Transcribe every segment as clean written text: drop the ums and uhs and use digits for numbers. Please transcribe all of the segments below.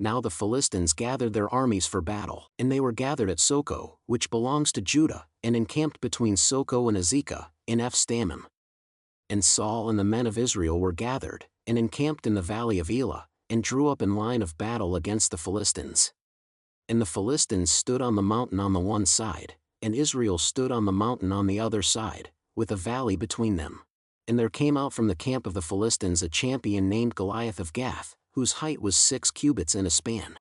Now the Philistines gathered their armies for battle, and they were gathered at Soko, which belongs to Judah, and encamped between Soko and Azekah, in Ephstammim. And Saul and the men of Israel were gathered, and encamped in the valley of Elah, and drew up in line of battle against the Philistines. And the Philistines stood on the mountain on the one side, and Israel stood on the mountain on the other side, with a valley between them. And there came out from the camp of the Philistines a champion named Goliath of Gath, whose height was 6 cubits and a span.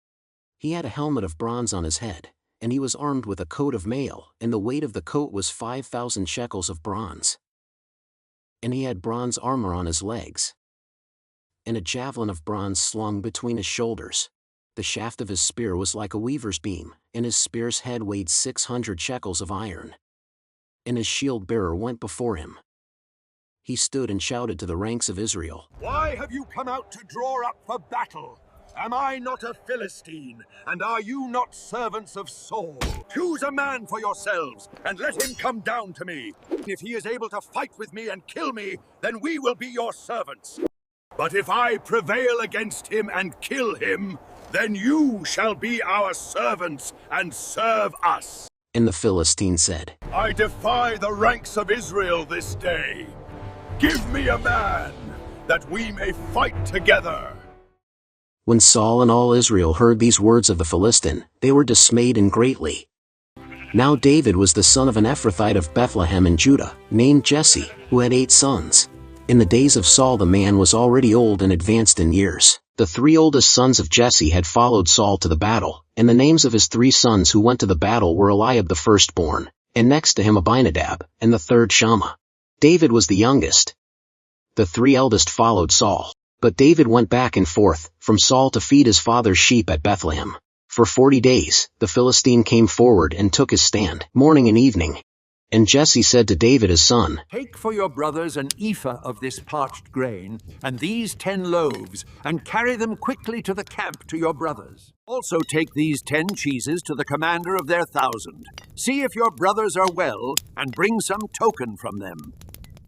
He had a helmet of bronze on his head, and he was armed with a coat of mail, and the weight of the coat was 5,000 shekels of bronze. And he had bronze armor on his legs, and a javelin of bronze slung between his shoulders. The shaft of his spear was like a weaver's beam, and his spear's head weighed 600 shekels of iron. And his shield-bearer went before him. He stood and shouted to the ranks of Israel, "Why have you come out to draw up for battle? Am I not a Philistine, and are you not servants of Saul? Choose a man for yourselves, and let him come down to me. If he is able to fight with me and kill me, then we will be your servants. But if I prevail against him and kill him, then you shall be our servants and serve us." And the Philistine said, "I defy the ranks of Israel this day. Give me a man, that we may fight together." When Saul and all Israel heard these words of the Philistine, they were dismayed and greatly. Now David was the son of an Ephrathite of Bethlehem in Judah, named Jesse, who had 8 sons. In the days of Saul the man was already old and advanced in years. The 3 oldest sons of Jesse had followed Saul to the battle, and the names of his 3 sons who went to the battle were Eliab the firstborn, and next to him Abinadab, and the third Shammah. David was the youngest. The 3 eldest followed Saul. But David went back and forth from Saul to feed his father's sheep at Bethlehem. For 40 days, the Philistine came forward and took his stand, morning and evening. And Jesse said to David his son, "Take for your brothers an ephah of this parched grain, and these 10 loaves, and carry them quickly to the camp to your brothers. Also take these 10 cheeses to the commander of their 1,000. See if your brothers are well, and bring some token from them."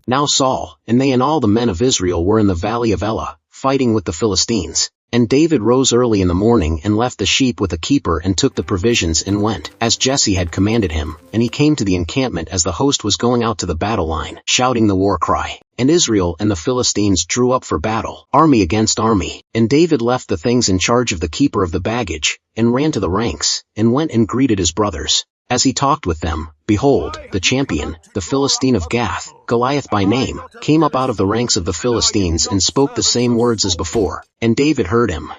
Now Saul, and they and all the men of Israel were in the valley of Elah, fighting with the Philistines. And David rose early in the morning and left the sheep with a keeper and took the provisions and went, as Jesse had commanded him, and he came to the encampment as the host was going out to the battle line, shouting the war cry. And Israel and the Philistines drew up for battle, army against army. And David left the things in charge of the keeper of the baggage, and ran to the ranks, and went and greeted his brothers. As he talked with them, behold, the champion, the Philistine of Gath, Goliath by name, came up out of the ranks of the Philistines and spoke the same words as before, and David heard him.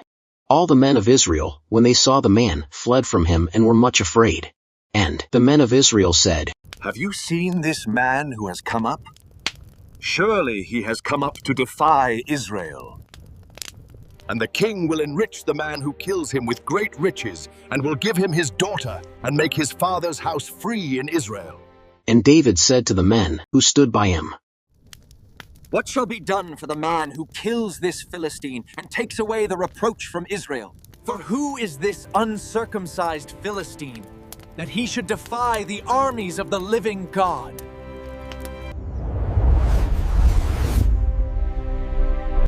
All the men of Israel, when they saw the man, fled from him and were much afraid. And the men of Israel said, "Have you seen this man who has come up? Surely he has come up to defy Israel. And the king will enrich the man who kills him with great riches, and will give him his daughter, and make his father's house free in Israel." And David said to the men who stood by him, "What shall be done for the man who kills this Philistine and takes away the reproach from Israel? For who is this uncircumcised Philistine, that he should defy the armies of the living God?"